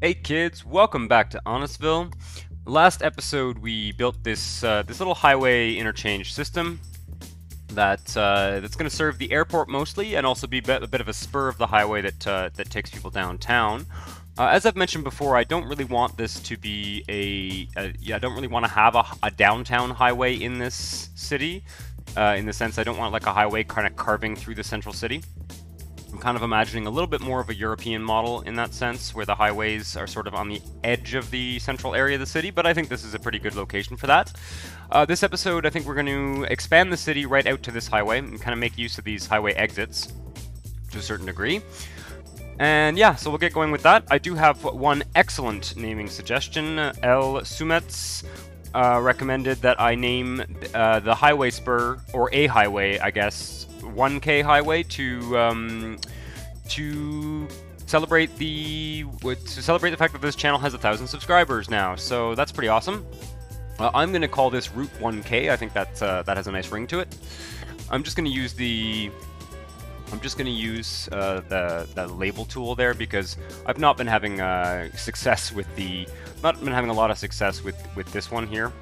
Hey kids, welcome back to Honestville. Last episode we built this little highway interchange system that's going to serve the airport mostly, and also be a bit of a spur of the highway that takes people downtown. As I've mentioned before, I don't really want this to be I don't really want to have a downtown highway in this city. In the sense, I don't want like a highway kind of carving through the central city. I'm kind of imagining a little bit more of a European model in that sense, where the highways are sort of on the edge of the central area of the city, but I think this is a pretty good location for that. This episode, I think we're going to expand the city right out to this highway and kind of make use of these highway exits to a certain degree. And yeah, so we'll get going with that. I do have one excellent naming suggestion. L. Sumets recommended that I name the highway spur, or a highway, I guess, 1K highway to celebrate the fact that this channel has 1,000 subscribers now. So that's pretty awesome. I'm gonna call this Route 1K. I think that has a nice ring to it. I'm just gonna use the label tool there because I've not been having success with a lot of success with this one here.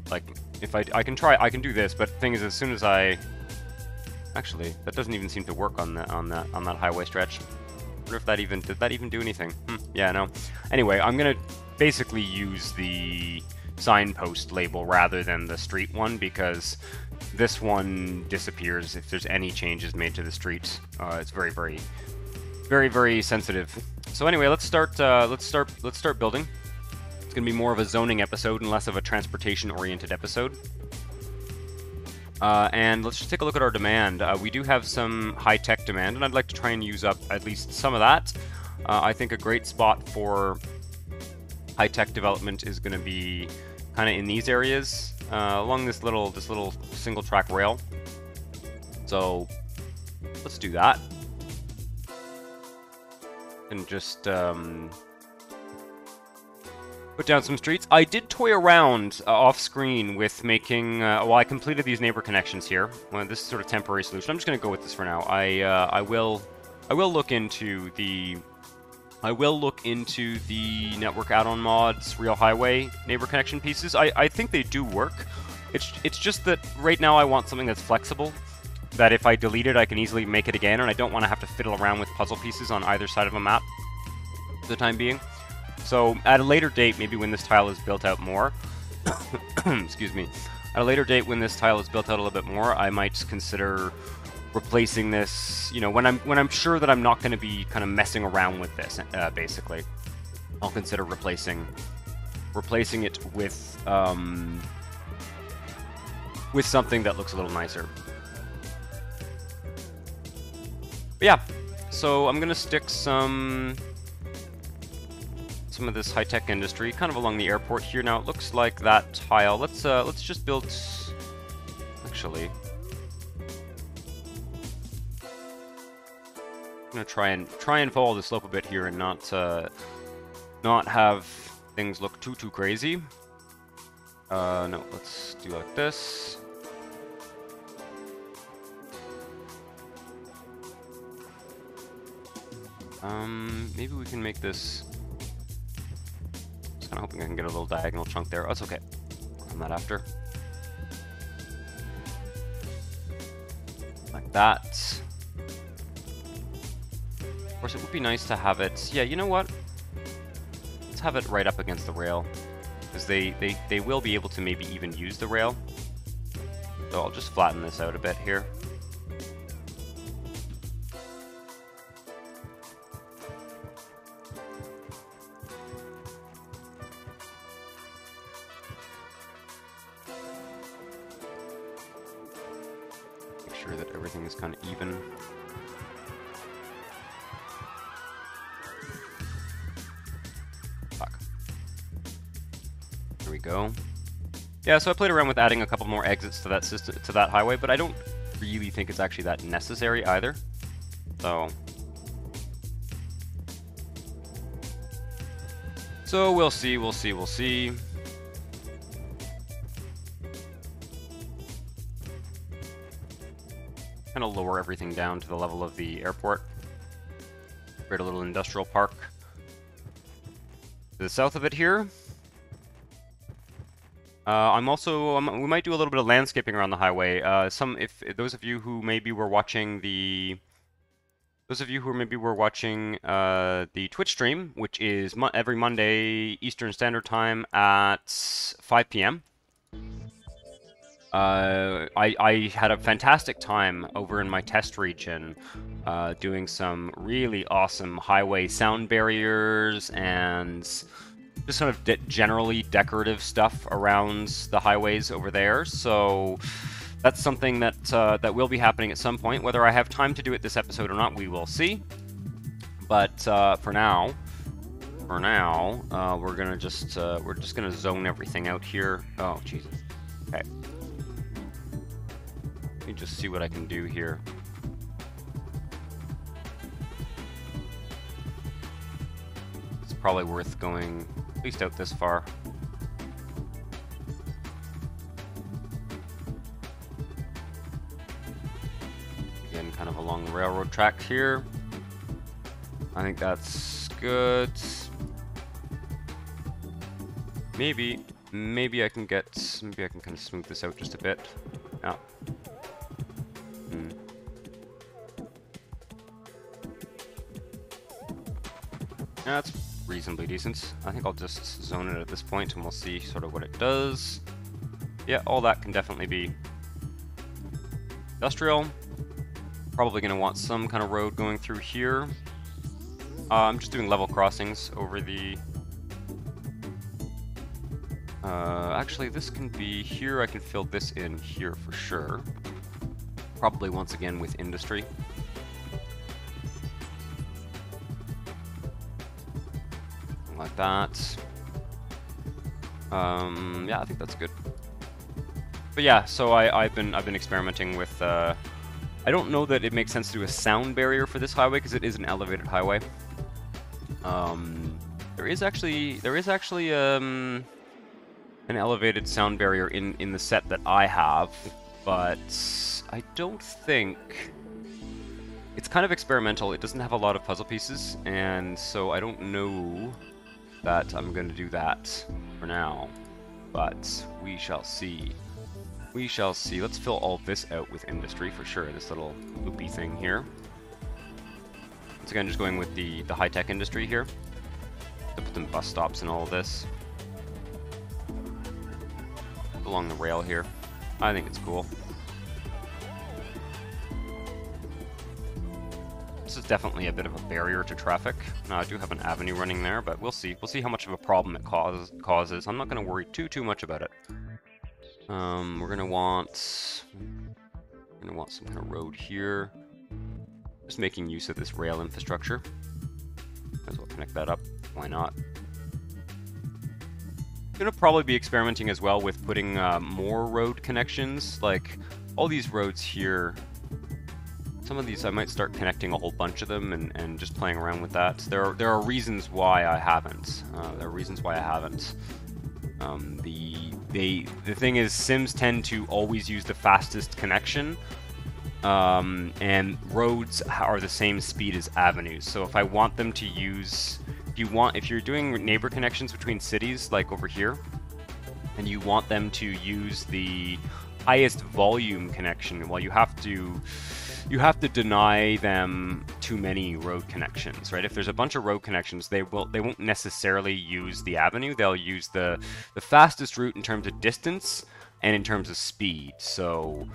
Like, if I can do this, but the thing is, as soon as actually, that doesn't even seem to work on that highway stretch. I wonder if did that even do anything? Yeah, no. Anyway, I'm gonna basically use the signpost label rather than the street one, because this one disappears if there's any changes made to the street. It's very, very, very, very sensitive. So anyway, let's start building. It's gonna be more of a zoning episode and less of a transportation-oriented episode. And let's just take a look at our demand. We do have some high-tech demand, and I'd like to try and use up at least some of that. I think a great spot for high-tech development is going to be kind of in these areas, along this little single-track rail. So let's do that, and just put down some streets. I did toy around off screen with making, well, I completed these neighbor connections here. Well, this is sort of temporary solution. I'm just going to go with this for now. I will look into the network Addon Mod's real highway neighbor connection pieces. I think they do work. It's just that right now I want something that's flexible, that if I delete it I can easily make it again, and I don't want to have to fiddle around with puzzle pieces on either side of a map for the time being. So at a later date, maybe when this tile is built out more, excuse me, at a later date when this tile is built out a little bit more, I might consider replacing this, you know, when I'm sure that I'm not going to be kind of messing around with this, basically. I'll consider replacing it with something that looks a little nicer. But yeah, so I'm going to stick some of this high-tech industry kind of along the airport here. Now it looks like that tile. Let's just build. Actually, I'm gonna try and follow the slope a bit here and not have things look too crazy. No, let's do like this. Maybe we can make this. I'm hoping I can get a little diagonal chunk there. Oh, it's okay. Work on that after. Like that. Of course, it would be nice to have it. Yeah, you know what? Let's have it right up against the rail, because they will be able to maybe even use the rail. So I'll just flatten this out a bit here. Sure that everything is kind of even. Fuck. There we go. Yeah, so I played around with adding a couple more exits to that system, to that highway, but I don't really think it's actually that necessary either. So we'll see. Kind of lower everything down to the level of the airport. Create a little industrial park. To the south of it here. We might do a little bit of landscaping around the highway. If those of you who maybe were watching the Twitch stream, which is every Monday Eastern Standard Time at 5 p.m. I had a fantastic time over in my test region, doing some really awesome highway sound barriers and just sort of generally decorative stuff around the highways over there. So that's something that that will be happening at some point. Whether I have time to do it this episode or not, we will see. But for now, we're just gonna zone everything out here. Oh Jesus. Okay. Let me just see what I can do here. It's probably worth going at least out this far. Again, kind of along the railroad track here. I think that's good. Maybe I can kind of smooth this out just a bit. Yeah. Yeah, that's reasonably decent. I think I'll just zone it at this point and we'll see sort of what it does. Yeah, all that can definitely be industrial. Probably going to want some kind of road going through here. I'm just doing level crossings over the... actually, this can be here. I can fill this in here for sure. Probably once again with industry. Like that. Yeah, I think that's good. But yeah, so I've been experimenting with. I don't know that it makes sense to do a sound barrier for this highway because it is an elevated highway. There is actually an elevated sound barrier in the set that I have, but I don't think. It's kind of experimental. It doesn't have a lot of puzzle pieces, and so I don't know that I'm going to do that for now, but we shall see. We shall see. Let's fill all this out with industry for sure, this little loopy thing here. Once again, just going with the high-tech industry here. To put some bus stops and all of this. Along the rail here. I think it's cool. This is definitely a bit of a barrier to traffic. Now, I do have an avenue running there, but we'll see. We'll see how much of a problem it causes. I'm not going to worry too much about it. We're gonna want some kind of road here. Just making use of this rail infrastructure. Might as well connect that up. Why not? I'm gonna probably be experimenting as well with putting more road connections. Like all these roads here. Some of these I might start connecting a whole bunch of them and just playing around with that. There are reasons why I haven't. The thing is, Sims tend to always use the fastest connection, and roads are the same speed as avenues. So if I want them to use, if you're doing neighbor connections between cities, like over here, and you want them to use the highest volume connection, well, you have to deny them too many road connections, right? If there's a bunch of road connections, they won't necessarily use the avenue. They'll use the fastest route in terms of distance and in terms of speed. So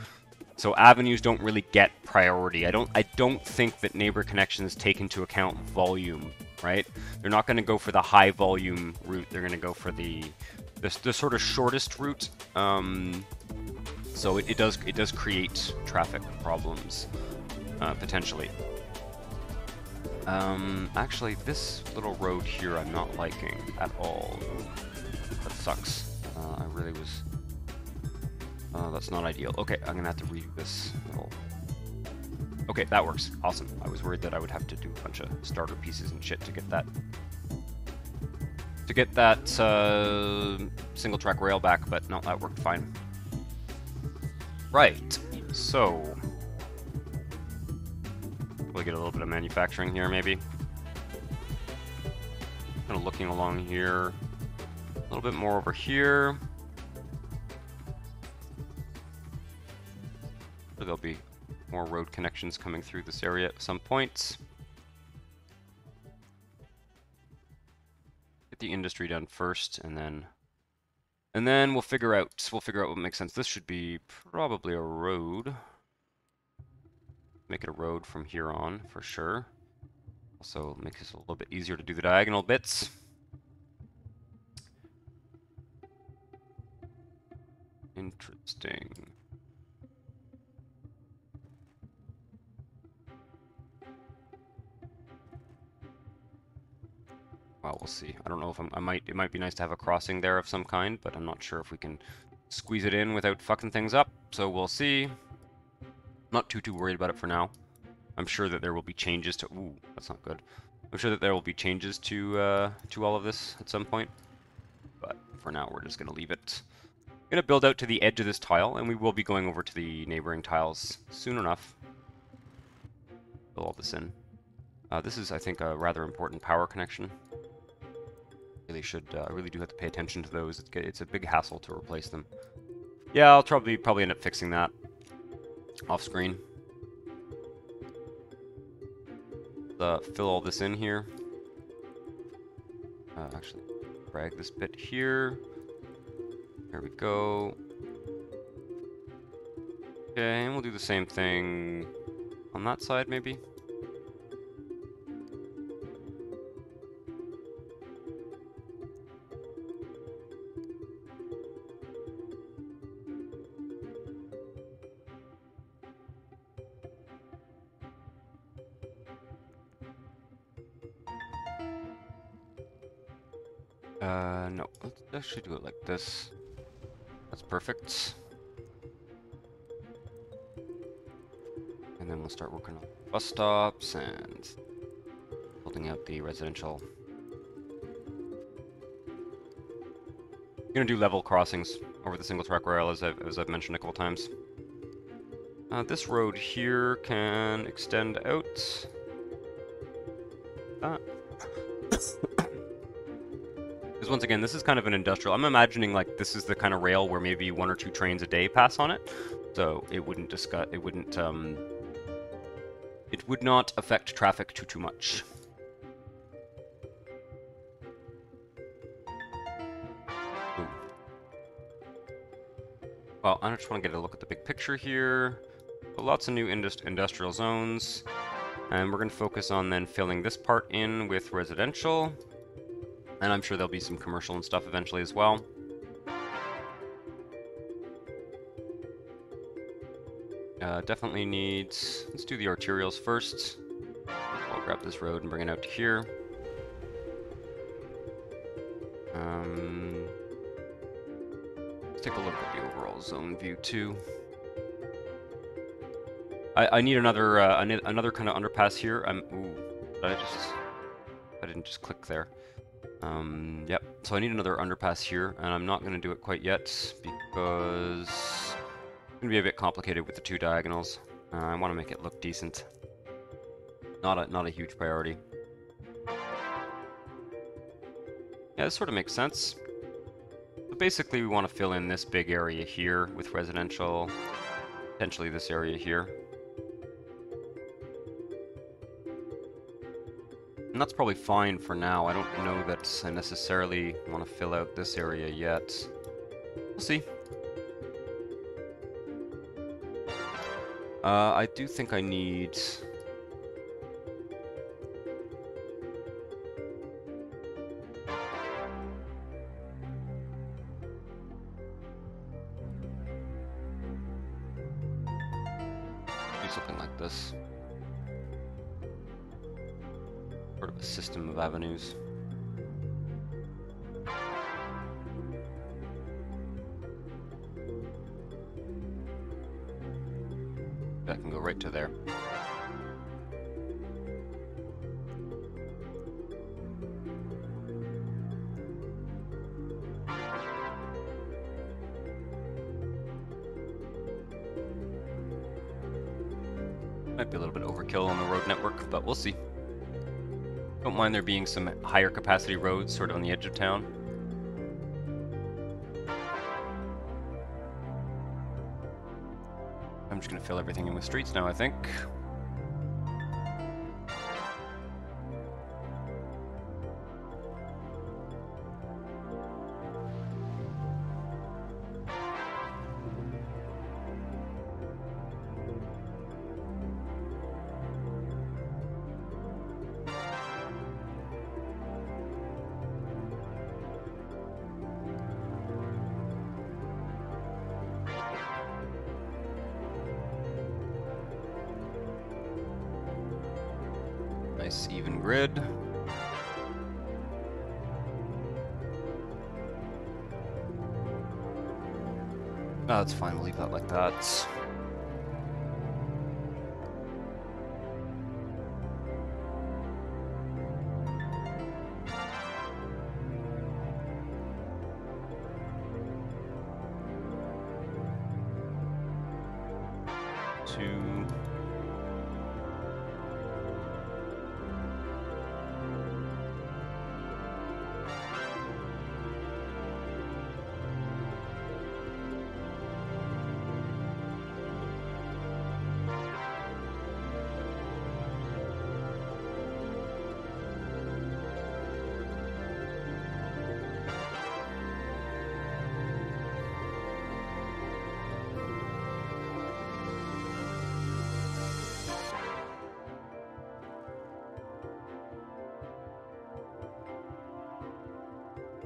avenues don't really get priority. I don't think that neighbor connections take into account volume, right? They're not going to go for the high volume route. They're going to go for the sort of shortest route. So it does create traffic problems, potentially. Actually, this little road here I'm not liking at all. That sucks. I really was... that's not ideal. Okay, I'm gonna have to redo this little... Okay, that works. Awesome. I was worried that I would have to do a bunch of starter pieces and shit to get that... single track rail back, but no, that worked fine. Right, so we'll get a little bit of manufacturing here, maybe. Kind of kind of looking along here. A little bit more over here. So there'll be more road connections coming through this area at some points. Get the industry done first, and then we'll figure out what makes sense. This should be probably a road. Make it a road from here on for sure. Also makes it a little bit easier to do the diagonal bits. Interesting. Well, we'll see. I don't know if it might be nice to have a crossing there of some kind, but I'm not sure if we can squeeze it in without fucking things up. So we'll see. Not too worried about it for now. I'm sure that there will be changes to... Ooh, that's not good. I'm sure that there will be changes to all of this at some point. But for now, we're just going to leave it. I'm going to build out to the edge of this tile, and we will be going over to the neighboring tiles soon enough. Fill all this in. This is, I think, a rather important power connection. I really do have to pay attention to those. It's a big hassle to replace them. Yeah, I'll probably end up fixing that off screen. Fill all this in here. Actually, drag this bit here. There we go. Okay, and we'll do the same thing on that side, maybe. No, let's actually do it like this. That's perfect. And then we'll start working on bus stops and building out the residential. I'm gonna do level crossings over the single track rail as I've mentioned a couple times. This road here can extend out. Because once again, this is kind of an industrial. I'm imagining like this is the kind of rail where maybe 1 or 2 trains a day pass on it, so it would not affect traffic too much. Ooh. Well, I just want to get a look at the big picture here. But lots of new industrial zones, and we're going to focus on then filling this part in with residential. And I'm sure there'll be some commercial and stuff eventually as well. Definitely needs... Let's do the arterials first. I'll grab this road and bring it out to here. Let's take a look at the overall zone view too. I need another kind of underpass here. Ooh, I didn't just click there. Yep, so I need another underpass here, and I'm not going to do it quite yet because it's going to be a bit complicated with the 2 diagonals. I want to make it look decent. Not a huge priority. Yeah, this sort of makes sense. But basically, we want to fill in this big area here with residential, potentially this area here. And that's probably fine for now. I don't know that I necessarily want to fill out this area yet. We'll see. I do think I need... do something like this. Sort of a system of avenues. That can go right to there. Might be a little bit overkill on the road network, but we'll see. Don't mind there being some higher capacity roads sort of on the edge of town. I'm just going to fill everything in with streets now, I think. Nice even grid. Oh, that's fine, we'll leave that like that. Two.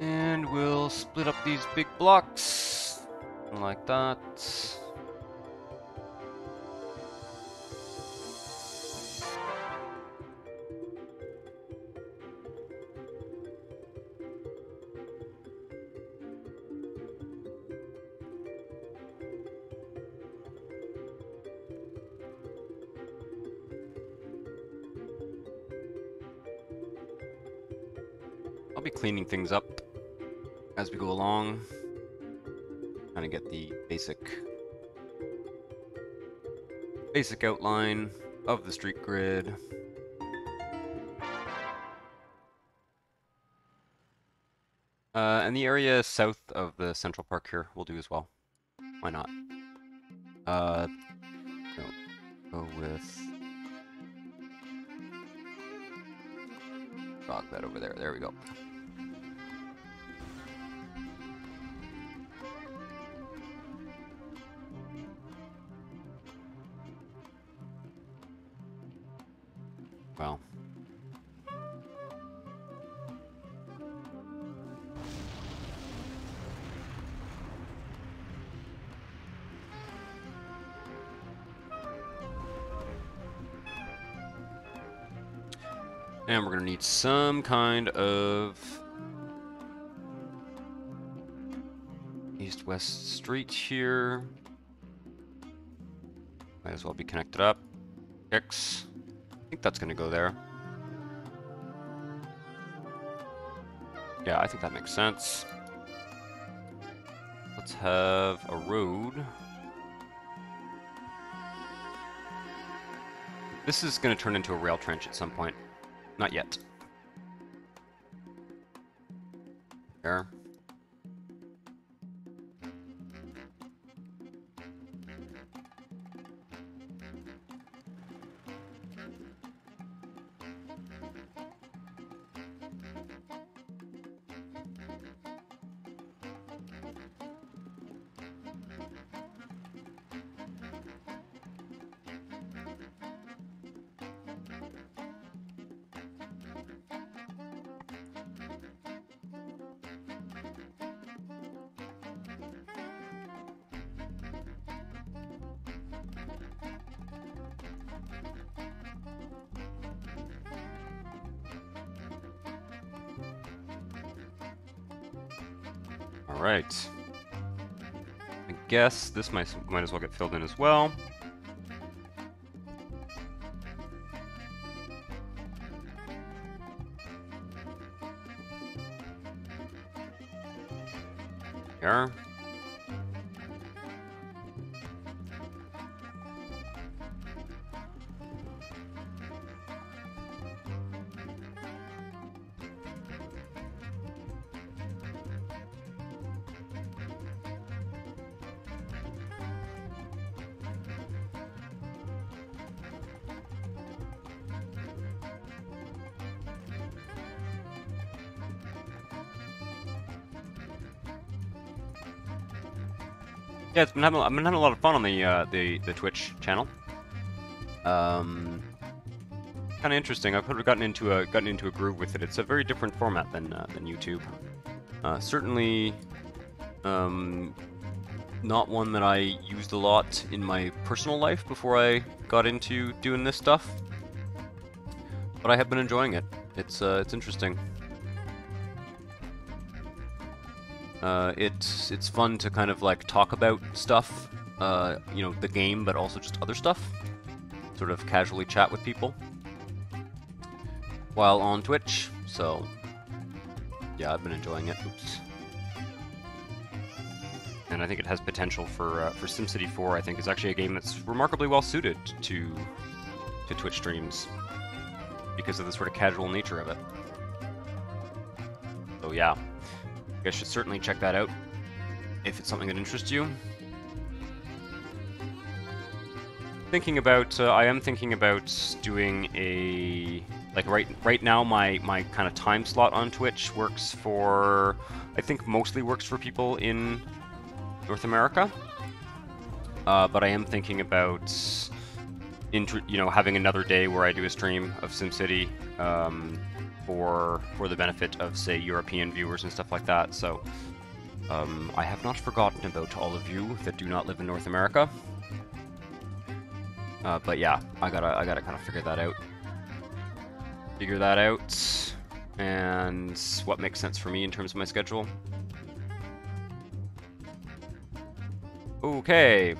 And we'll split up these big blocks like that. I'll be cleaning things up as we go along, trying to get the basic outline of the street grid. And the area south of the central park here will do as well. Why not? Go with jog that over there. There we go. Well. And we're gonna need some kind of east-west street here. Might as well be connected up. X. I think that's gonna go there. Yeah, I think that makes sense. Let's have a road. This is gonna turn into a rail trench at some point. Not yet. There. Alright. I guess this might as well get filled in as well. Here. Yeah, I've been having a lot of fun on the Twitch channel. Kind of interesting. I've gotten into a groove with it. It's a very different format than YouTube. Certainly, not one that I used a lot in my personal life before I got into doing this stuff. But I have been enjoying it. It's interesting. It's fun to kind of like talk about stuff, you know, the game, but also just other stuff. Sort of casually chat with people while on Twitch. So yeah, I've been enjoying it. Oops. And I think it has potential for SimCity 4. I think is actually a game that's remarkably well suited to Twitch streams because of the sort of casual nature of it. So yeah. You guys should certainly check that out if it's something that interests you. I am thinking about doing a, like right now my kind of time slot on Twitch works for, I think mostly works for people in North America. But I am thinking about, you know, having another day where I do a stream of SimCity. For the benefit of, say, European viewers and stuff like that. So I have not forgotten about all of you that do not live in North America. But yeah, I gotta kind of figure that out. And what makes sense for me in terms of my schedule. Okay,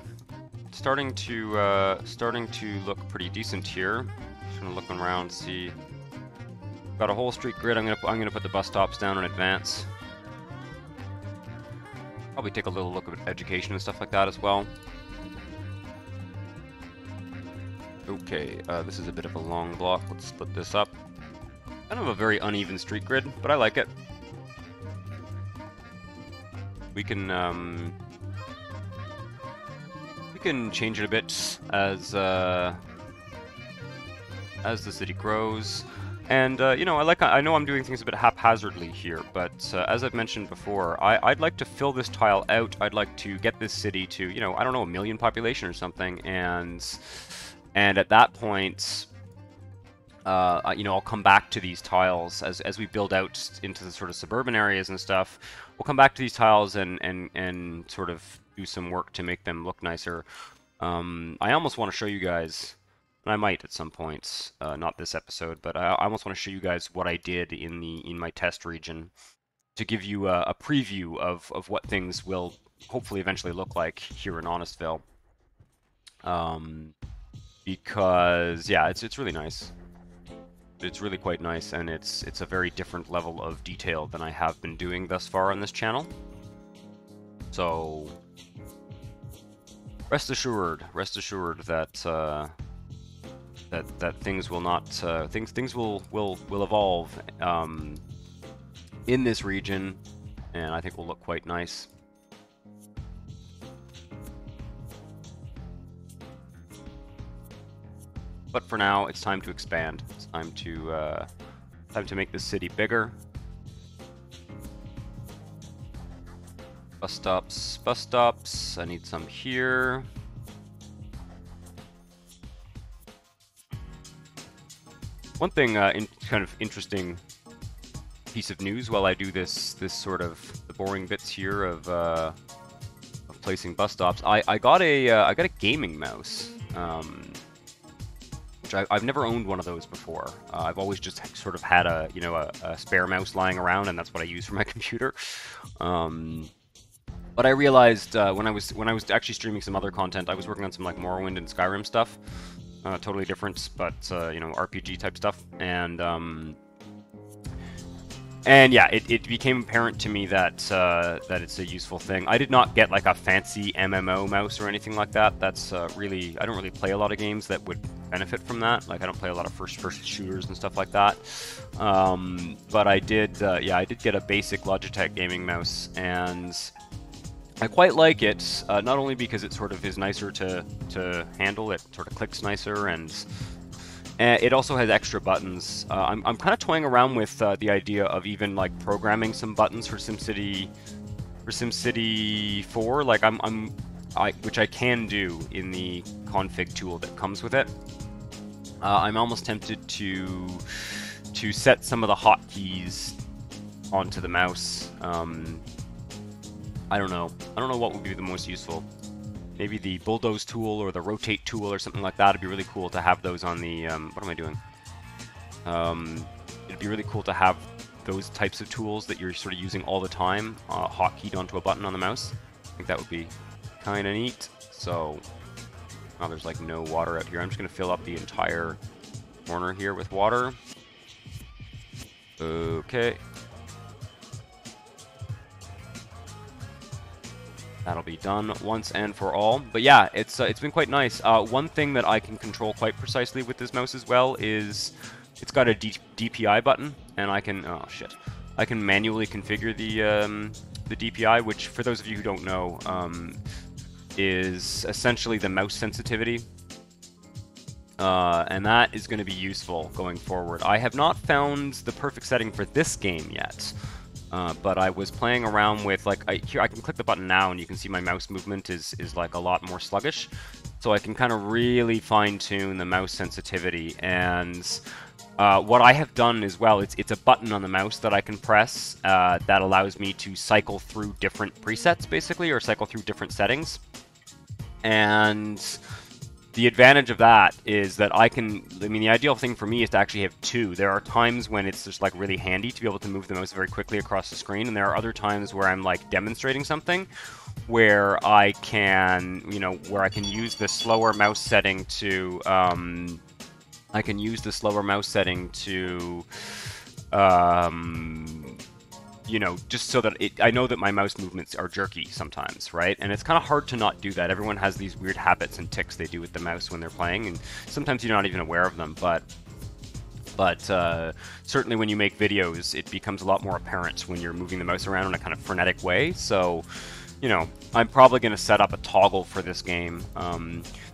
starting to look pretty decent here. Just gonna look around, see. Got a whole street grid. I'm gonna put the bus stops down in advance. Probably take a little look at education and stuff like that as well. Okay, this is a bit of a long block. Let's split this up. Kind of a very uneven street grid, but I like it. We can change it a bit as the city grows. And, you know, I know I'm doing things a bit haphazardly here, but as I've mentioned before, I'd like to fill this tile out. I'd like to get this city to, you know, I don't know, 1 million population or something, and at that point, you know, I'll come back to these tiles as we build out into the sort of suburban areas and stuff. We'll come back to these tiles and sort of do some work to make them look nicer. I almost want to show you guys. And I might at some point, not this episode, but I almost want to show you guys what I did in my test region to give you a preview of what things will hopefully eventually look like here in Honestville. Because yeah, it's really nice. It's really quite nice, and it's a very different level of detail than I have been doing thus far on this channel. So rest assured that. That things will not things will evolve in this region, and I think will look quite nice. But for now, it's time to expand. It's time to make this city bigger. Bus stops. I need some here. One thing, kind of interesting piece of news while I do this sort of the boring bits here of placing bus stops. I got a gaming mouse, which I've never owned one of those before. I've always just sort of had a spare mouse lying around, and that's what I use for my computer. But I realized when I was actually streaming some other content, I was working on some like Morrowind and Skyrim stuff. Totally different, but you know, RPG type stuff, and yeah, it became apparent to me that that it's a useful thing. I did not get like a fancy MMO mouse or anything like that. That's really, I don't really play a lot of games that would benefit from that. Like I don't play a lot of first shooters and stuff like that. But I did, yeah, I did get a basic Logitech gaming mouse, and I quite like it, not only because it sort of is nicer to handle, it sort of clicks nicer, and it also has extra buttons. I'm kind of toying around with the idea of even like programming some buttons for SimCity 4. Like I'm which I can do in the config tool that comes with it. I'm almost tempted to set some of the hotkeys onto the mouse. I don't know. I don't know what would be the most useful. Maybe the bulldoze tool or the rotate tool or something like that. It'd be really cool to have those on the. What am I doing? It'd be really cool to have those types of tools that you're sort of using all the time, hotkeyed onto a button on the mouse. I think that would be kind of neat. So, oh, there's like no water out here. I'm just going to fill up the entire corner here with water. Okay. That'll be done once and for all. But yeah, it's been quite nice. One thing that I can control quite precisely with this mouse as well is it's got a DPI button, and I can I can manually configure the DPI, which for those of you who don't know, is essentially the mouse sensitivity. And that is going to be useful going forward. I have not found the perfect setting for this game yet, but I was playing around with, like, here I can click the button now and you can see my mouse movement is like a lot more sluggish. So I can kind of really fine-tune the mouse sensitivity. And what I have done as well, it's a button on the mouse that I can press that allows me to cycle through different presets, basically, or cycle through different settings. And the advantage of that is that I mean, the ideal thing for me is to actually have two. There are times when it's just like really handy to be able to move the mouse very quickly across the screen, and there are other times where I'm like demonstrating something where I can, you know, where I can use the slower mouse setting to, you know, just so that I know that my mouse movements are jerky sometimes, right? And it's kind of hard to not do that. Everyone has these weird habits and tics they do with the mouse when they're playing, and sometimes you're not even aware of them, but certainly when you make videos, it becomes a lot more apparent when you're moving the mouse around in a kind of frenetic way. So, you know, I'm probably going to set up a toggle for this game.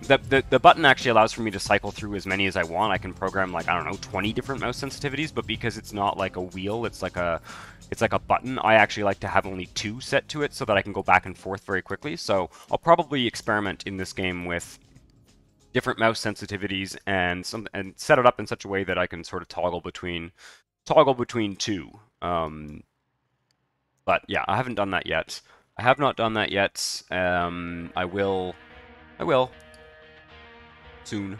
The button actually allows for me to cycle through as many as I want. I can program, like, I don't know, 20 different mouse sensitivities, but because it's not like a wheel, it's like a button, I actually like to have only 2 set to it so that I can go back and forth very quickly. So I'll probably experiment in this game with different mouse sensitivities and set it up in such a way that I can sort of toggle between 2. But yeah, I haven't done that yet. I have not done that yet. I will soon.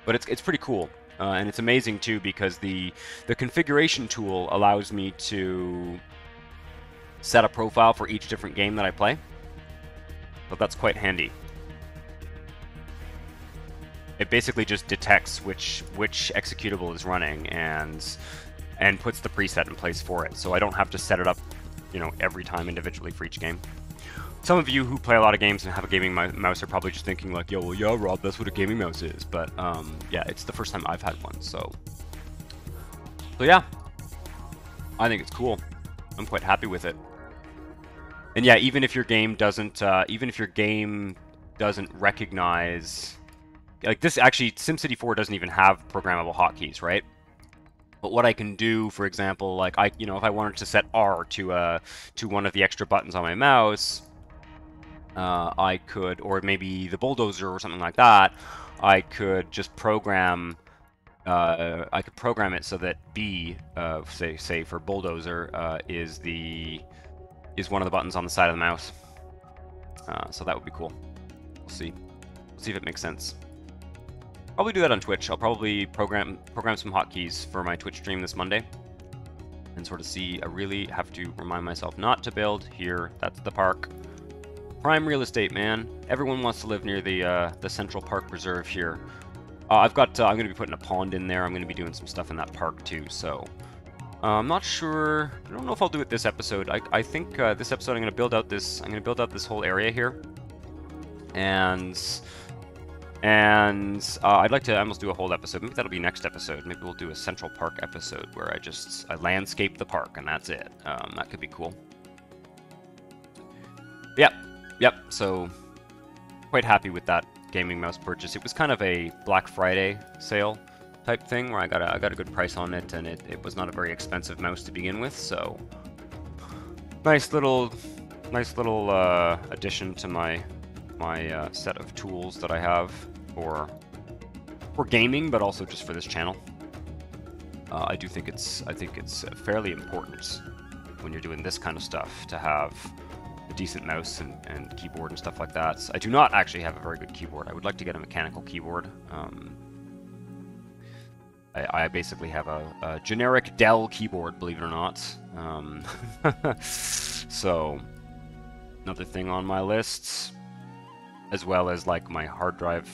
But it's pretty cool. And it's amazing too because the configuration tool allows me to set a profile for each different game that I play. So that's quite handy. It basically just detects which executable is running and puts the preset in place for it. So I don't have to set it up, you know, every time individually for each game. Some of you who play a lot of games and have a gaming mouse are probably just thinking like, yo, well, yeah, Rob, that's what a gaming mouse is. But yeah, it's the first time I've had one, so yeah, I think it's cool. I'm quite happy with it. And yeah, even if your game doesn't recognize, like this, actually, SimCity 4 doesn't even have programmable hotkeys, right? But what I can do, for example, like you know, if I wanted to set R to one of the extra buttons on my mouse, I could, or maybe the bulldozer or something like that, I could just program. I could program it so that B, say for bulldozer, is one of the buttons on the side of the mouse. So that would be cool. We'll see. We'll see if it makes sense. Probably do that on Twitch. I'll probably program some hotkeys for my Twitch stream this Monday, and sort of see. I really have to remind myself not to build here. That's the park. Prime real estate, man. Everyone wants to live near the Central Park Reserve here. I'm going to be putting a pond in there. I'm going to be doing some stuff in that park too. So I'm not sure. I don't know if I'll do it this episode. I think this episode I'm going to build out this. I'm going to build out this whole area here, and I'd like to almost do a whole episode. Maybe that'll be next episode. Maybe we'll do a Central Park episode where I landscape the park and that's it. That could be cool. Yep. So quite happy with that gaming mouse purchase. It was kind of a Black Friday sale type thing where I got a good price on it, and it was not a very expensive mouse to begin with. So nice little nice little addition to my set of tools that I have for gaming, but also just for this channel. I think it's fairly important when you're doing this kind of stuff to have a decent mouse and keyboard and stuff like that. I do not actually have a very good keyboard. I would like to get a mechanical keyboard. I basically have a generic Dell keyboard, believe it or not. So, another thing on my list, as well as like my hard drive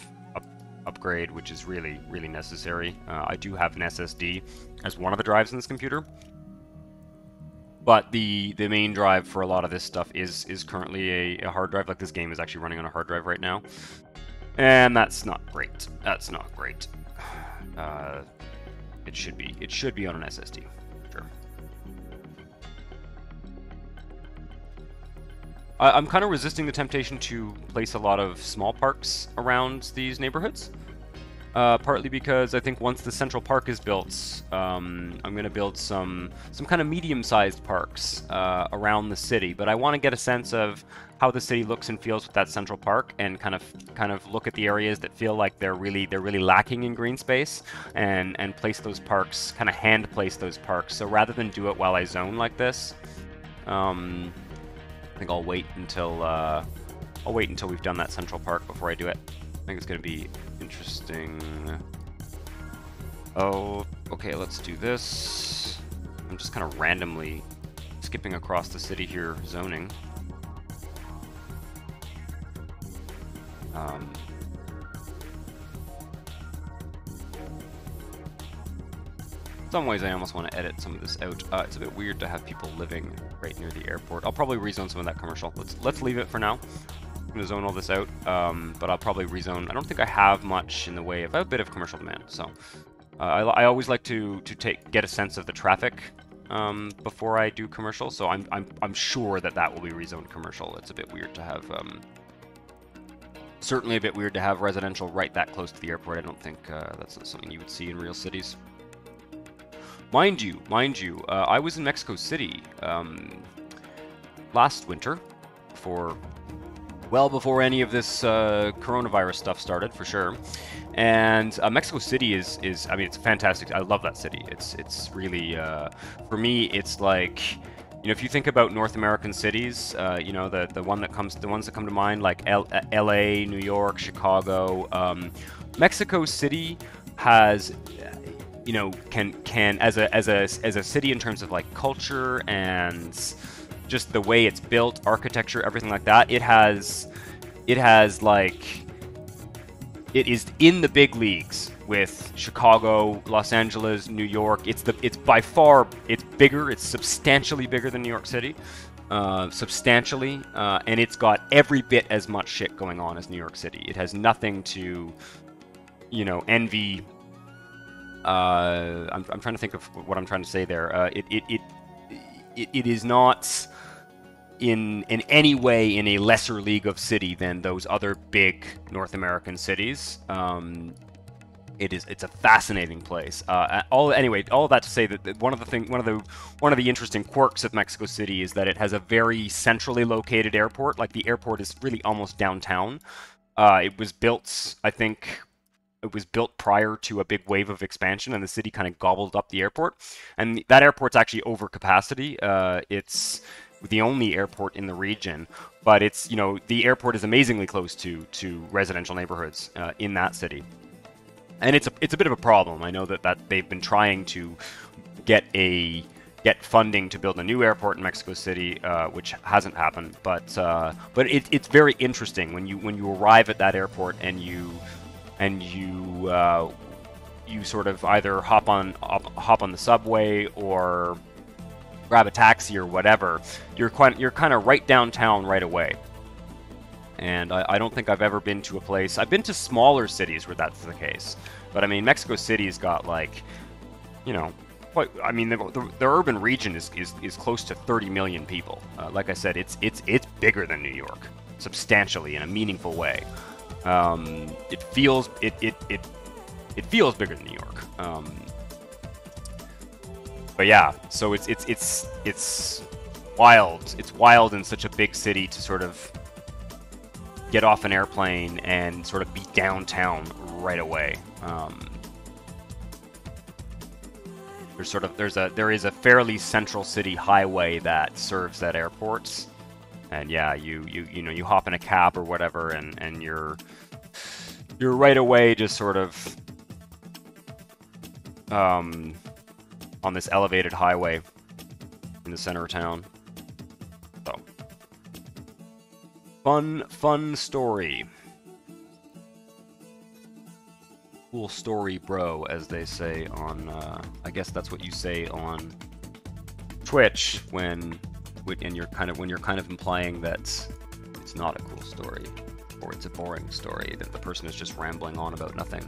upgrade, which is really necessary. I do have an SSD as one of the drives in this computer, but the main drive for a lot of this stuff is currently a hard drive. Like, this game is actually running on a hard drive right now, and that's not great. That's not great. It should be on an SSD, sure. I'm kind of resisting the temptation to place a lot of small parks around these neighborhoods. Partly because I think once the central park is built, I'm going to build some kind of medium-sized parks around the city. But I want to get a sense of how the city looks and feels with that central park, and kind of look at the areas that feel like they're really lacking in green space, and place those parks, kind of hand place those parks. So rather than do it while I zone like this, I think I'll wait until we've done that central park before I do it. I think it's going to be interesting. Oh, okay, let's do this. I'm just kind of randomly skipping across the city here, zoning. In some ways, I almost want to edit some of this out. It's a bit weird to have people living right near the airport. I'll probably rezone some of that commercial. Let's leave it for now. I'm going to zone all this out, but I'll probably rezone. I don't think I have much in the way of... I have a bit of commercial demand, so... I always like to get a sense of the traffic before I do commercial, so I'm sure that will be rezoned commercial. It's a bit weird to have... certainly a bit weird to have residential right that close to the airport. I don't think that's something you would see in real cities. Mind you, I was in Mexico City last winter, well before any of this coronavirus stuff started, for sure. And Mexico City is I mean, it's fantastic. I love that city. It's really for me, it's like, you know, if you think about North American cities, you know, the ones that come to mind, like LA, New York, Chicago, Mexico City has, you know, can as a city in terms of like culture and just the way it's built, architecture, everything like that, it has like, it is in the big leagues with Chicago, Los Angeles, New York. It's by far, it's bigger. It's substantially bigger than New York City, substantially, and it's got every bit as much shit going on as New York City. It has nothing to, you know, envy. I'm trying to think of what I'm trying to say there. It is not in any way in a lesser league of city than those other big North American cities. It's a fascinating place. Anyway, all that to say that one of the interesting quirks of Mexico City is that it has a very centrally located airport. Like, the airport is really almost downtown. It was built, I think, prior to a big wave of expansion, and the city kind of gobbled up the airport. And that airport's actually over capacity. It's the only airport in the region, but it's, you know, the airport is amazingly close to residential neighborhoods in that city. And it's a bit of a problem. I know that they've been trying to get funding to build a new airport in Mexico City, which hasn't happened. But it's very interesting when you arrive at that airport and you sort of either hop on the subway or grab a taxi or whatever. You're kind of right downtown right away. And I don't think I've ever been to a place... I've been to smaller cities where that's the case. But I mean, Mexico City's got, like, you know, quite... I mean, the urban region is close to 30 million people. Like I said, it's bigger than New York, substantially, in a meaningful way. It feels bigger than New York. But yeah, so it's wild. It's wild in such a big city to sort of get off an airplane and sort of be downtown right away. There is a fairly central city highway that serves that airport, and yeah, you hop in a cab or whatever, and you're right away just sort of on this elevated highway in the center of town. So fun story. Cool story, bro, as they say on, I guess that's what you say on Twitch when you're kind of implying that it's not a cool story, or it's a boring story, that the person is just rambling on about nothing.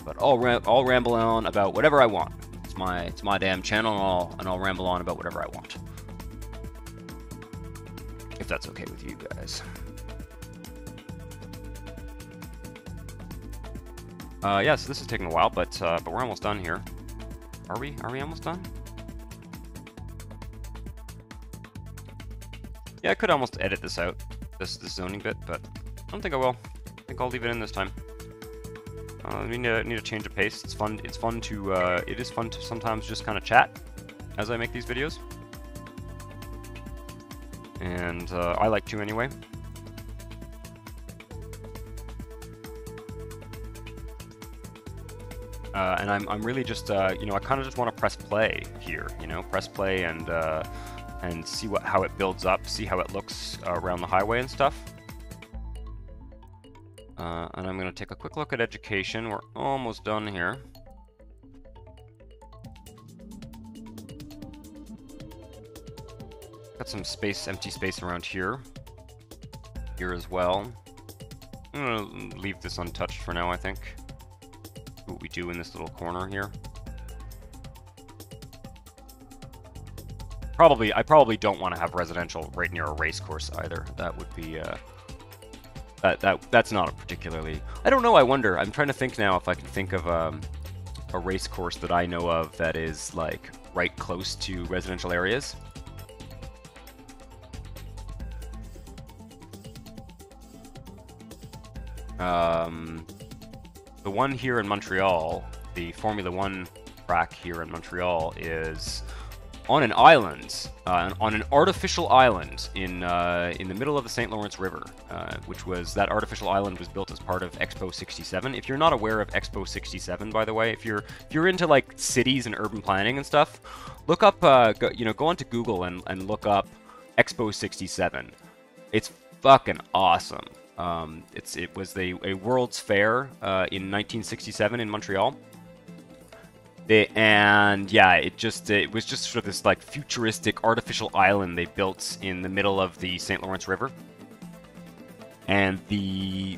But I'll ramble on about whatever I want. It's my damn channel, and I'll ramble on about whatever I want. If that's okay with you guys. Yeah, so this is taking a while, but we're almost done here. Are we almost done? Yeah, I could almost edit this out, this zoning bit, but I don't think I will. I think I'll leave it in this time. We need a change of pace. It's fun. It is fun to sometimes just kind of chat as I make these videos, and I like to anyway. And I'm really just you know, I kind of just want to press play here. You know, press play and see how it builds up, see how it looks around the highway and stuff. And I'm going to take a quick look at education. We're almost done here. Got some space, empty space around here. Here as well. I'm going to leave this untouched for now, I think. See what we do in this little corner here. I probably don't want to have residential right near a race course either. That would be that's not a particularly... I don't know, I wonder. I'm trying to think now if I can think of a race course that I know of that is like right close to residential areas. The one here in Montreal, the Formula 1 track here in Montreal, is on an island, on an artificial island in the middle of the St. Lawrence River, that artificial island was built as part of Expo 67. If you're not aware of Expo 67, by the way, if you're into like cities and urban planning and stuff, look up, go onto Google and look up Expo 67. It's fucking awesome. It was a World's Fair in 1967 in Montreal. And yeah, it was just sort of this like futuristic artificial island they built in the middle of the St. Lawrence River. And the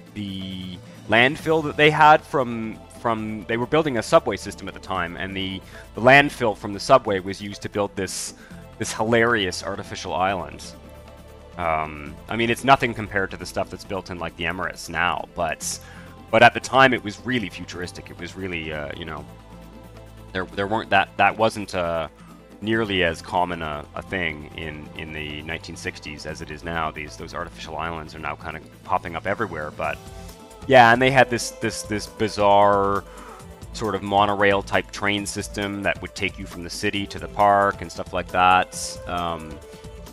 landfill that they had from they were building a subway system at the time, and the landfill from the subway was used to build this hilarious artificial island. I mean, it's nothing compared to the stuff that's built in like the Emirates now, but at the time it was really futuristic. It was really you know. There weren't that wasn't nearly as common a thing in the 1960s as it is now. Those artificial islands are now kind of popping up everywhere. But yeah, and they had this bizarre sort of monorail type train system that would take you from the city to the park and stuff like that.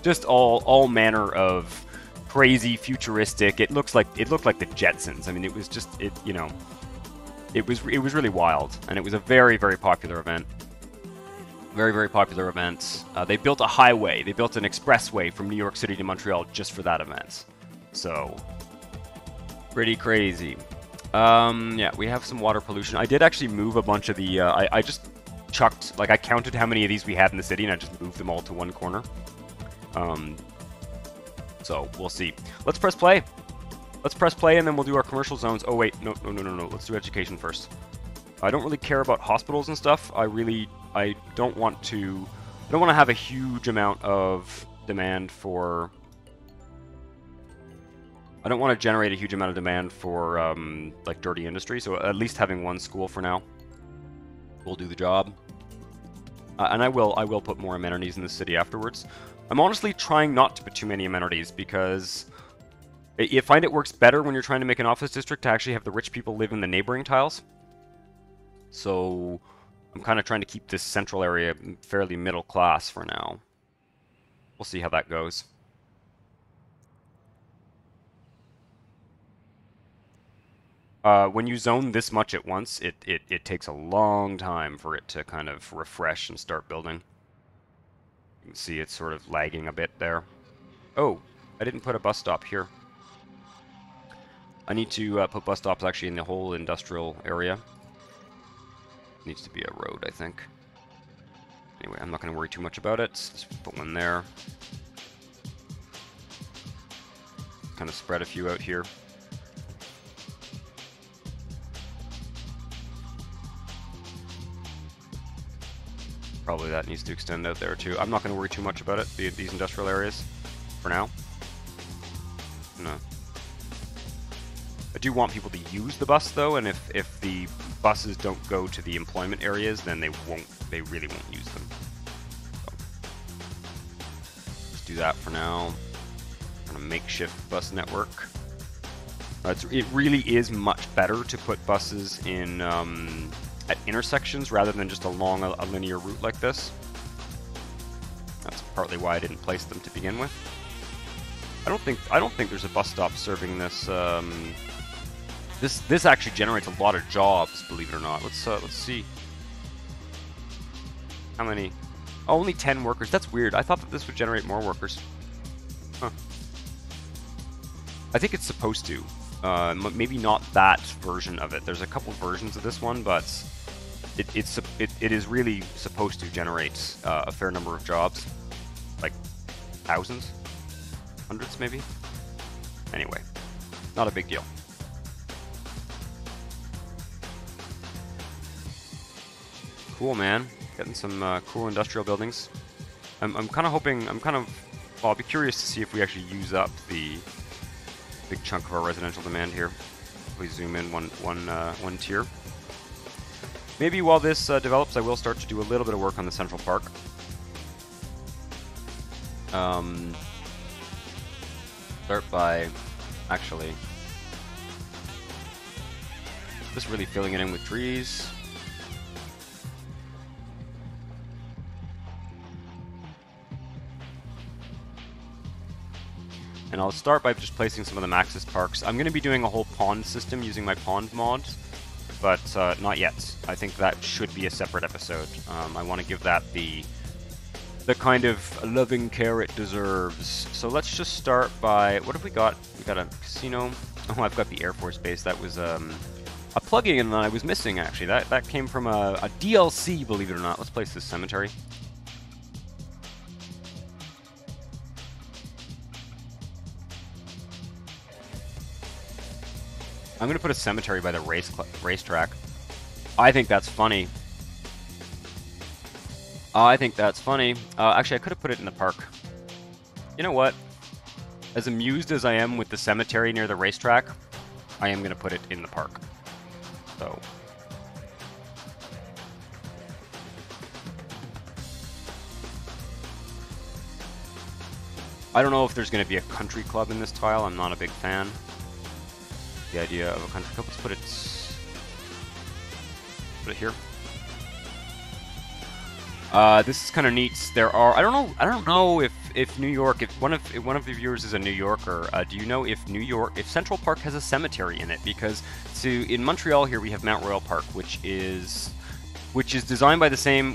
Just all manner of crazy futuristic. It looked like the Jetsons. I mean, it was just you know. It was really wild, and it was a very, very popular event. Very, very popular event. They built a highway. They built an expressway from New York City to Montreal just for that event. So, pretty crazy. Yeah, we have some water pollution. I did actually move a bunch of the... I just chucked... Like, I counted how many of these we had in the city, and I just moved them all to one corner. So, we'll see. Let's press play. Let's press play and then we'll do our commercial zones. Oh wait, no. Let's do education first. I don't really care about hospitals and stuff. I don't want to have a huge amount of demand for... I don't want to generate a huge amount of demand for like dirty industry, so at least having one school for now will do the job. And I will put more amenities in the city afterwards. I'm honestly trying not to put too many amenities because I find it works better when you're trying to make an office district to actually have the rich people live in the neighboring tiles. So I'm kind of trying to keep this central area fairly middle class for now. We'll see how that goes. When you zone this much at once, it takes a long time for it to kind of refresh and start building. You can see it's sort of lagging a bit there. Oh, I didn't put a bus stop here. I need to put bus stops actually in the whole industrial area. Needs to be a road, I think. Anyway, I'm not going to worry too much about it. Just put one there. Kind of spread a few out here. Probably that needs to extend out there too. I'm not going to worry too much about it, these industrial areas, for now. No. I do want people to use the bus though, and if the buses don't go to the employment areas, then they really won't use them. So, let's do that for now. Kind of makeshift bus network. It really is much better to put buses in at intersections rather than just along a linear route like this. That's partly why I didn't place them to begin with. I don't think there's a bus stop serving this. This actually generates a lot of jobs, believe it or not. Let's see. How many? Oh, only 10 workers. That's weird. I thought that this would generate more workers. Huh. I think it's supposed to. Maybe not that version of it. There's a couple versions of this one, but it is really supposed to generate a fair number of jobs, like thousands, hundreds maybe. Anyway, not a big deal. Cool, man. Getting some cool industrial buildings. I'm kind of hoping. Well, I'll be curious to see if we actually use up the big chunk of our residential demand here. We zoom in one tier. Maybe while this develops, I will start to do a little bit of work on the Central Park. Start by actually just really filling it in with trees. And I'll start by just placing some of the Maxis parks. I'm going to be doing a whole pond system using my pond mod, but not yet. I think that should be a separate episode. I want to give that the kind of loving care it deserves. So let's just start by, what have we got? We got a casino. Oh, I've got the Air Force Base. That was a plugin that I was missing, actually. That came from a DLC, believe it or not. Let's place this cemetery. I'm going to put a cemetery by the racetrack. I think that's funny. Actually, I could have put it in the park. You know what? As amused as I am with the cemetery near the racetrack, I am going to put it in the park. So. I don't know if there's going to be a country club in this tile. I'm not a big fan. The idea of a country club. Let's put it here. This is kind of neat. There are I don't know if New York, if one of the viewers is a New Yorker, do you know if Central Park has a cemetery in it? Because in Montreal here we have Mount Royal Park, which was designed by the same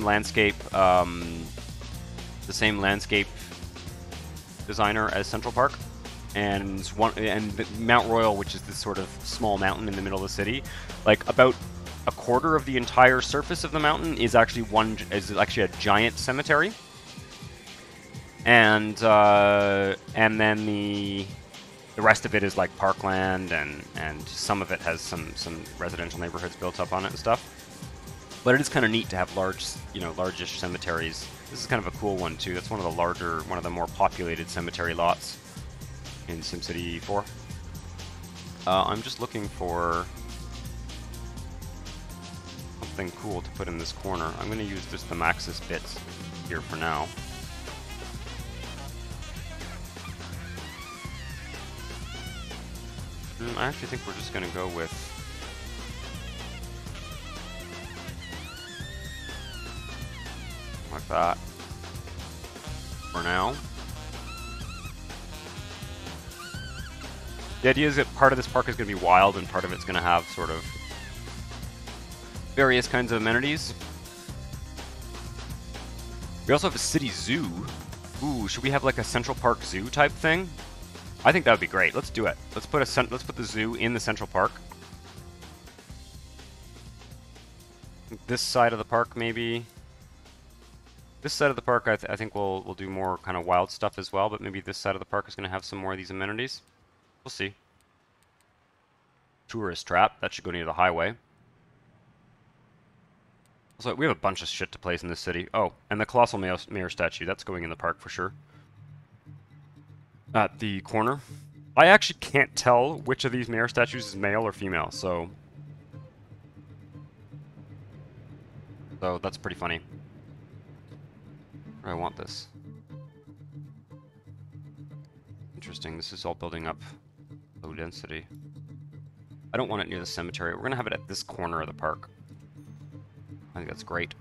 landscape designer as Central Park. And Mount Royal, which is this sort of small mountain in the middle of the city, like about a quarter of the entire surface of the mountain is actually a giant cemetery, and then the rest of it is like parkland, and some of it has some residential neighborhoods built up on it and stuff. But it is kind of neat to have largish cemeteries. This is kind of a cool one too. That's one of the more populated cemetery lots in SimCity 4. I'm just looking for a something cool to put in this corner. I'm going to use just the Maxis bits here for now. I actually think we're just going to go with like that for now. The idea is that part of this park is going to be wild and part of it's going to have sort of various kinds of amenities. We also have a city zoo. Ooh, should we have like a Central Park zoo type thing? I think that would be great. Let's do it. Let's put the zoo in the Central Park. This side of the park, maybe. This side of the park, I think we'll do more kind of wild stuff as well. But maybe this side of the park is going to have some more of these amenities. We'll see. Tourist trap. That should go near the highway. So we have a bunch of shit to place in this city. Oh, and the colossal mayor statue. That's going in the park for sure. At the corner. I actually can't tell which of these mayor statues is male or female, so that's pretty funny. Where do I want this? Interesting, this is all building up low density. I don't want it near the cemetery. We're gonna have it at this corner of the park. I think that's great.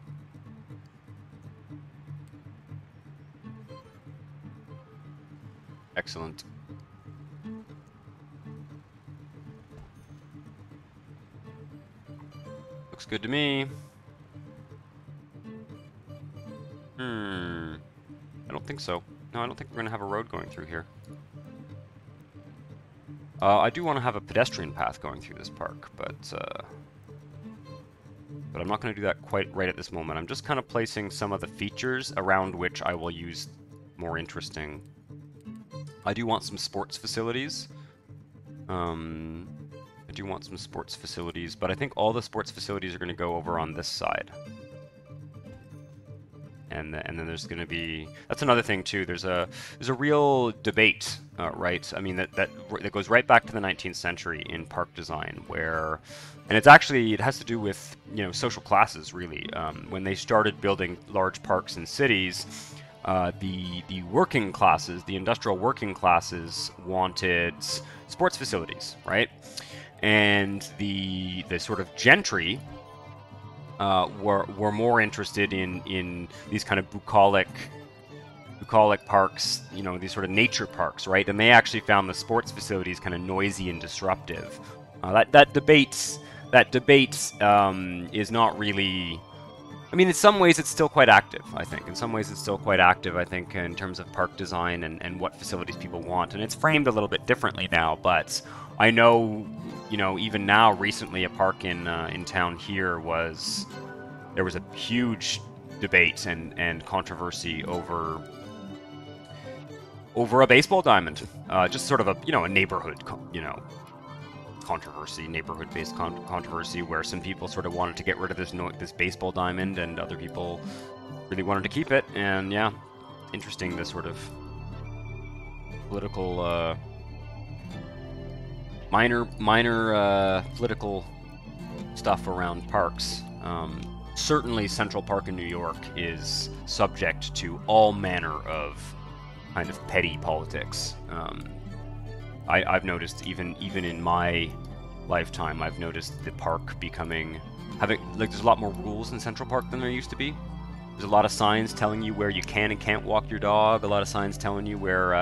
Excellent. Looks good to me. I don't think so. No, I don't think we're going to have a road going through here. I do want to have a pedestrian path going through this park, but I'm not going to do that quite right at this moment. I'm just kind of placing some of the features around which I will use more interesting. I do want some sports facilities. But I think all the sports facilities are going to go over on this side. And then there's going to be, that's another thing too. There's a real debate, right? I mean that goes right back to the 19th century in park design, where, and it has to do with social classes really. When they started building large parks in cities, the working classes, the industrial working classes, wanted sports facilities, right? And the sort of gentry were more interested in these kind of bucolic parks, these sort of nature parks, right? And they actually found the sports facilities kind of noisy and disruptive. That debate is not really. I mean, in some ways it's still quite active, I think. In some ways it's still quite active, I think, in terms of park design and what facilities people want. And it's framed a little bit differently now, but I know, even now, recently, a park in town here there was a huge debate and controversy over a baseball diamond. Just sort of a neighborhood, controversy, neighborhood-based controversy, where some people sort of wanted to get rid of this baseball diamond, and other people really wanted to keep it. And yeah, interesting, this sort of political, minor political stuff around parks. Certainly, Central Park in New York is subject to all manner of kind of petty politics. I've noticed even in my lifetime, I've noticed the park there's a lot more rules in Central Park than there used to be. There's a lot of signs telling you where you can and can't walk your dog. A lot of signs telling you where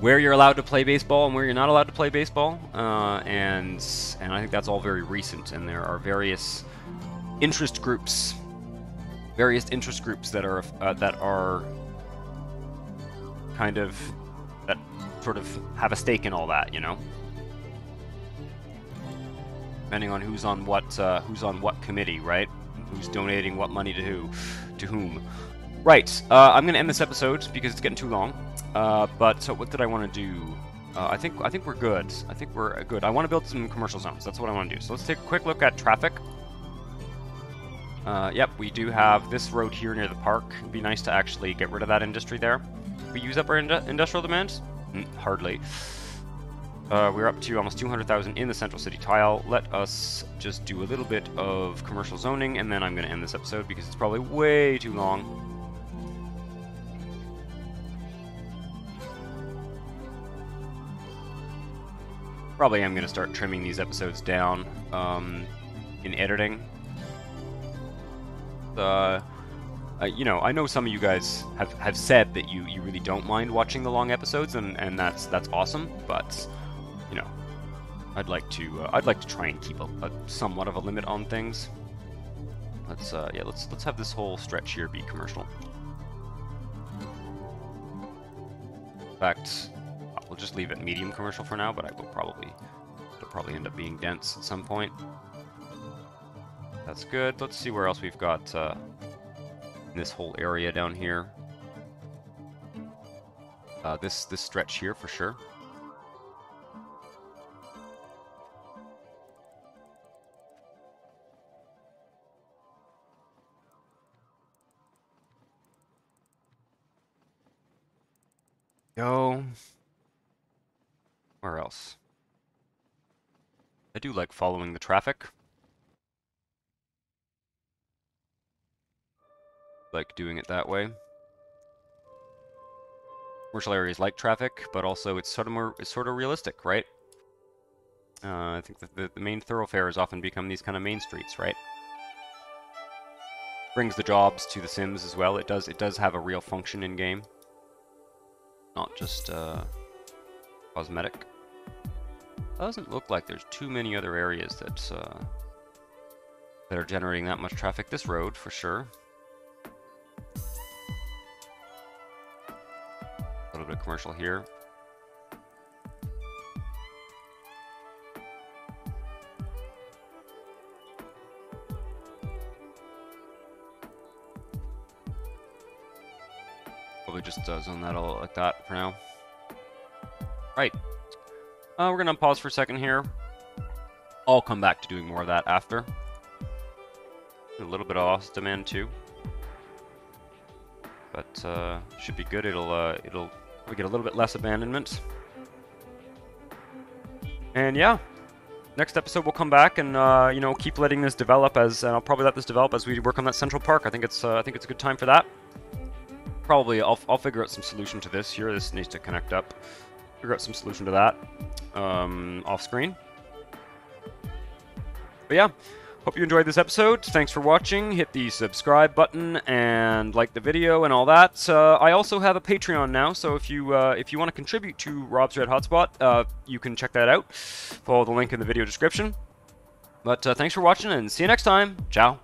you're allowed to play baseball and where you're not allowed to play baseball. And I think that's all very recent. And there are various interest groups that are kind of that sort of have a stake in all that, depending on who's on what committee, right? Who's donating what money to whom. Right. I'm going to end this episode because it's getting too long. But so what did I want to do? I think we're good. I think we're good. I want to build some commercial zones. That's what I want to do. So let's take a quick look at traffic. Yep, we do have this road here near the park. It'd be nice to actually get rid of that industry there. We use up our industrial demand? Hardly. We're up to almost 200,000 in the Central City tile. Let us just do a little bit of commercial zoning, and then I'm going to end this episode because it's probably way too long. Probably am going to start trimming these episodes down in editing. You know, I know some of you guys have said that you really don't mind watching the long episodes, and that's awesome. But you know, I'd like to try and keep a somewhat of a limit on things. Let's have this whole stretch here be commercial. In fact, we'll just leave it medium commercial for now, but it'll probably end up being dense at some point. That's good. Let's see where else we've got in this whole area down here. This stretch here for sure. Go. Where else? I do like following the traffic. Like doing it that way. Commercial areas like traffic, but also it's sort of realistic, right? I think that the main thoroughfares often become these kind of main streets, right? Brings the jobs to the Sims as well. It does have a real function in game, not just cosmetic. Doesn't look like there's too many other areas that are generating that much traffic. This road for sure. A little bit of commercial here. Probably just zone that all like that for now. Right. We're gonna pause for a second here. I'll come back to doing more of that after. A little bit of office demand too, but should be good. It'll we get a little bit less abandonment. And yeah, next episode we'll come back and you know, keep letting this develop and I'll probably let this develop as we work on that Central Park. I think it's a good time for that. Probably I'll figure out some solution to this here. This needs to connect up. Figure out some solution to that off screen. But yeah, hope you enjoyed this episode. Thanks for watching. Hit the subscribe button and like the video and all that. I also have a Patreon now, so if you want to contribute to Rob's Red Hotspot, you can check that out. Follow the link in the video description. But thanks for watching and see you next time. Ciao.